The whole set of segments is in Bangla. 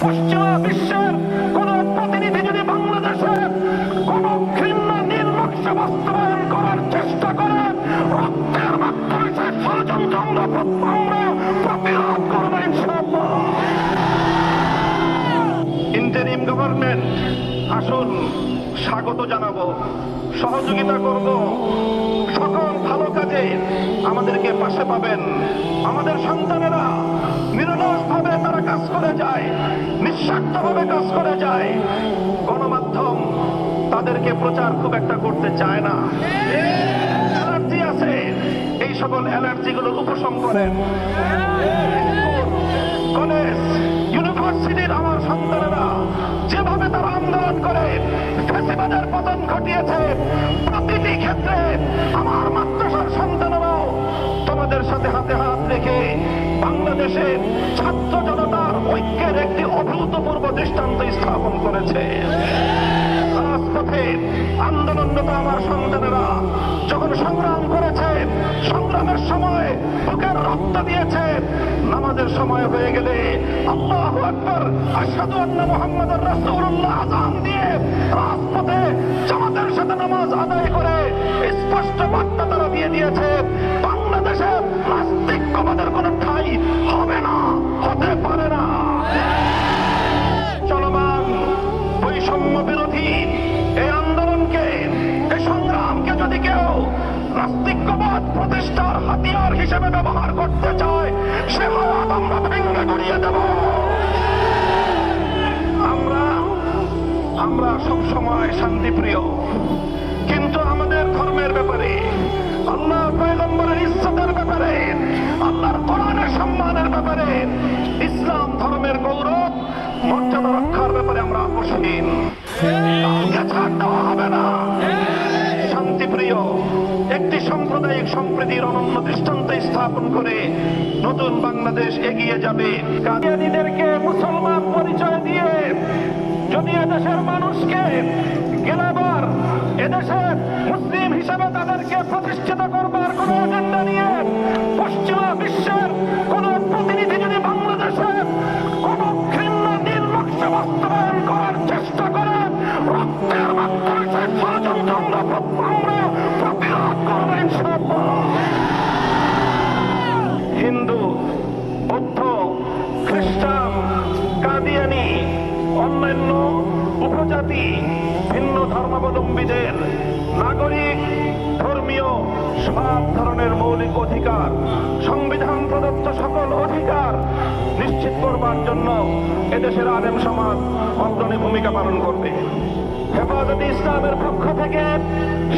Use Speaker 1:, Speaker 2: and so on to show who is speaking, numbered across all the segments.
Speaker 1: পশ্চিমা বিশ্বের কোন প্রতিনিধি যদি বাংলাদেশে কোন ঘৃণ্য নির্লক্ষ্য বাস্তবায়ন করার চেষ্টা করে, রক্তের মাধ্যমে সে ষড়যন্ত্র আমরা প্রতিরোধ করব ইনশাআল্লাহ। ইন্টারিম গভর্নমেন্ট আসুন, স্বাগত জানাবো, সহযোগিতা করব, সকল ভালো কাজে আমাদেরকে পাশে পাবেন। আমাদের সন্তানেরা নিরলসভাবে তারা কাজ করে যায়, নিঃস্বার্থভাবে কাজ করে যায়। গণমাধ্যম তাদেরকে প্রচার খুব একটা করতে চায় না। অ্যালার্জি আছে, এই সকল অ্যালার্জিগুলোর উপশম করেন। কলেজ ইউনিভার্সিটির আমার সন্তানেরা যেভাবে তারা আন্দোলন করে ফ্যাসিবাদের পতন ঘটিয়েছে, প্রতিটি ক্ষেত্রে আমার মাদ্রাসার সন্তানেরাও তোমাদের সাথে হাতে হাত রেখে বাংলাদেশের ছাত্র জনতার ঐক্যের একটি অভূতপূর্ব দৃষ্টান্ত স্থাপন করেছে। রাজপথে আন্দোলনরত আমার সন্তানেরা যখন সংগ্রাম করেছে, সংগ্রামের সময় বুকের রক্ত দিয়েছে, নামাজের সময় হয়ে গেলে আল্লাহু আকবার, আশহাদু আন্না মুহাম্মাদুর রাসূলুল্লাহ আযান দিয়ে রাজপথে জামাতের সাথে নামাজ আদায় করে স্পষ্ট বার্তা তারা দিয়ে দিয়েছে, বাংলাদেশে নাস্তিকবাদের কোনো ঠাঁই হবে না, হতে পারে না। চলমান বৈষম্য বিরোধী এই আন্দোলনকে, এই সংগ্রামকে যদি কেউ নাস্তিকবাদ প্রতিষ্ঠার হাতিয়ার হিসেবে ব্যবহার করতে চায়, সে হাত আমরা ভেঙে গড়িয়ে দেব। আমরা সবসময় শান্তিপ্রিয়, কিন্তু আমাদের ধর্মের ব্যাপারে, আল্লাহর পয়গম্বরের ইজ্জতের ব্যাপারে, আল্লাহর কোরআনের সম্মানের ব্যাপারে, ইসলাম ধর্মের গৌরব মর্যাদা রক্ষার ব্যাপারে আমরা আপোষহীন। কাউকে ছাড় দেওয়া হবে না। শান্তিপ্রিয় একটি সাম্প্রদায়িক সম্প্রীতির অনন্য দৃষ্টান্ত স্থাপন করে নতুন বাংলাদেশ এগিয়ে যাবে। কাদিয়ানীদেরকে মুসলমান পরিচয় দিয়ে যদি এদেশের মানুষকে গেলাবার, এদেশের মুসলিম হিসেবে তাদেরকে প্রতিষ্ঠিত করবার কোন এজেন্ডা নিয়ে পশ্চিমা বিশ্বের কোন প্রতিনিধি যদি বাংলাদেশে কোন ঘৃণ্য নির্লক্ষ্য বাস্তবায়ন করার চেষ্টা করে, রক্তের মাধ্যমে সে ষড়যন্ত্র আমরা প্রতিরোধ করব ইনশাআল্লাহ। হিন্দু, বৌদ্ধ, খ্রিস্টান, কাদিয়ানী, অন্যান্য উপজাতি, ভিন্ন ধর্মাবলম্বীদের নাগরিক, ধর্মীয় সব ধরনের মৌলিক অধিকার, সংবিধান প্রদত্ত সকল অধিকার নিশ্চিত করবার জন্য এদেশের আলেম সমাজ অগ্রণী ভূমিকা পালন করবে। হেফাজতে ইসলামের পক্ষ থেকে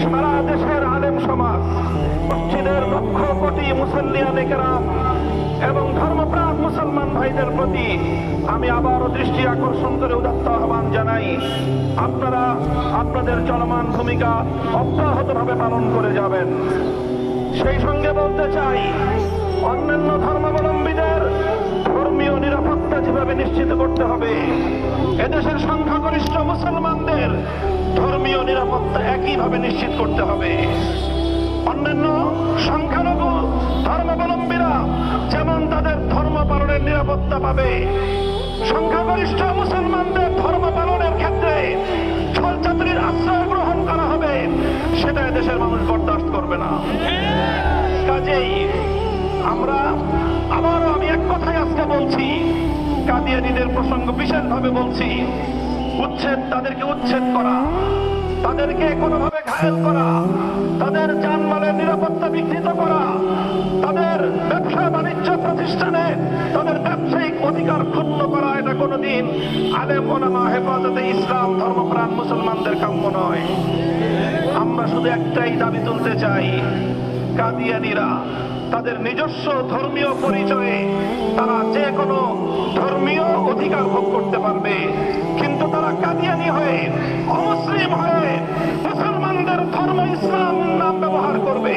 Speaker 1: সারা দেশের আলেম সমাজ, মসজিদের লক্ষ কোটি মুসল্লিয়ানে কেরাম এবং ধর্মপ্রাণ মুসলমান ভাইদের প্রতি আমি আবারও দৃষ্টি আকর্ষণ করে উদাত্ত আহ্বান জানাই, আপনারা আপনাদের চলমান ভূমিকা অব্যাহতভাবে পালন করে যাবেন। সেই সঙ্গে বলতে চাই, অন্যান্য ধর্মাবলম্বীদের ধর্মীয় নিরাপত্তা যেভাবে নিশ্চিত করতে হবে, এদেশের সংখ্যাগরিষ্ঠ মুসলমানদের ধর্মীয় নিরাপত্তা একইভাবে নিশ্চিত করতে হবে। অন্যান্য সংখ্যালঘু ধর্মাবলম্বীরা যেমন তাদের ধর্ম পালনের নিরাপত্তা পাবে, সংখ্যাগরিষ্ঠ মুসলমানদের ধর্ম পালনের ক্ষেত্রে ছলচাতুরির আশ্রয় গ্রহণ করা হবে, সেটা দেশের মানুষ বরদাস্ত করবে না। কাজেই আমি এক কথাই আজকে বলছি, কাদিয়ানীদের প্রসঙ্গ বিশেষভাবে বলছি, তাদেরকে উচ্ছেদ করা, তাদেরকে কোনোভাবে ঘায়েল করা, তাদের জানমালের নিরাপত্তা বিঘ্নিত করা, তাদের ব্যবসা বাণিজ্য প্রতিষ্ঠানে তাদের ব্যবসায়িক অধিকার ক্ষুণ্ণ করা, এটা কোনোদিন আলেম ওলামা, হেফাজতে ইসলাম, ধর্মপ্রাণ মুসলমানদের কাম্য নয়। আমরা শুধু একটাই দাবি তুলতে চাই, কাদিয়ানীরা তাদের নিজস্ব ধর্মীয় পরিচয়ে তারা যে কোনো ধর্মীয় অধিকার ভোগ করতে পারবে, কিন্তু তারা কাদিয়ানী হয়ে, অমুসলিম হয়ে মুসলমানদের ধর্ম ইসলাম নাম ব্যবহার করবে,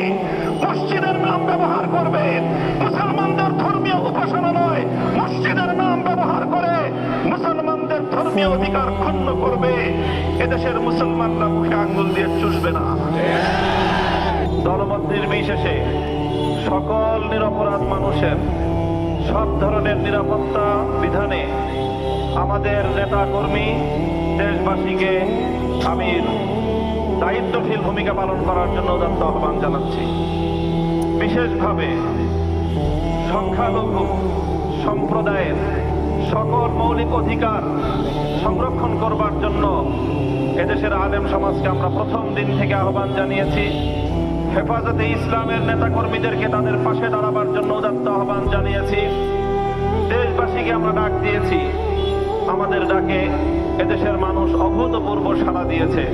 Speaker 1: মসজিদের নাম ব্যবহার করবে, মুসলমানদের ধর্মীয় উপাসনালয় মসজিদের নাম ব্যবহার করে মুসলমানদের ধর্মীয় অধিকার ক্ষুণ্ণ করবে, এদেশের মুসলমানরা মুখে আঙ্গুল দিয়ে চুষবে না। দলমত নির্বিশেষে সকল নিরপরাধ মানুষের সব ধরনের নিরাপত্তা বিধানে আমাদের নেতা কর্মী দেশবাসীকে আমি দায়িত্বশীল ভূমিকা পালন করার জন্য উদাত্ত আহ্বান জানাচ্ছি। বিশেষভাবে সংখ্যালঘু সম্প্রদায়ের সকল মৌলিক অধিকার সংরক্ষণ করবার জন্য এদেশের আলেম সমাজকে আমরা প্রথম দিন থেকে আহ্বান জানিয়েছি। হেফাজতে ইসলামের নেতাকর্মীদেরকে তাদের পাশে দাঁড়াবার জন্য উদাত্ত আহ্বান জানিয়েছি। দেশবাসীকে আমরা ডাক দিয়েছি। আমাদের ডাকে এদেশের মানুষ অভূতপূর্ব সাড়া দিয়েছে।